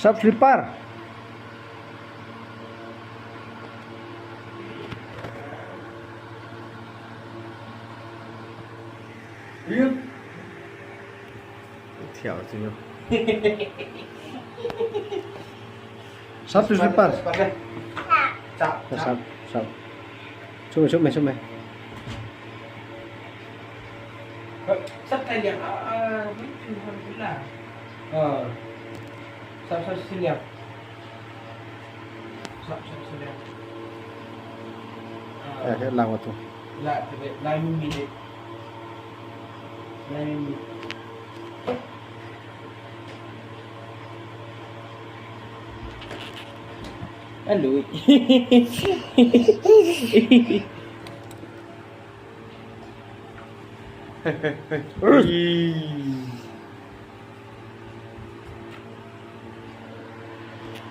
Subscriber. Theo chứ nhá. Subscriber. Sub. Xuống mày. Sắp tay đẹp mấy trường hợp cũng là sao xinh đẹp sao xinh đẹp Cái làm vào thôi. lại thì lại mình bị đấy lại mình bị anh lùi Ui.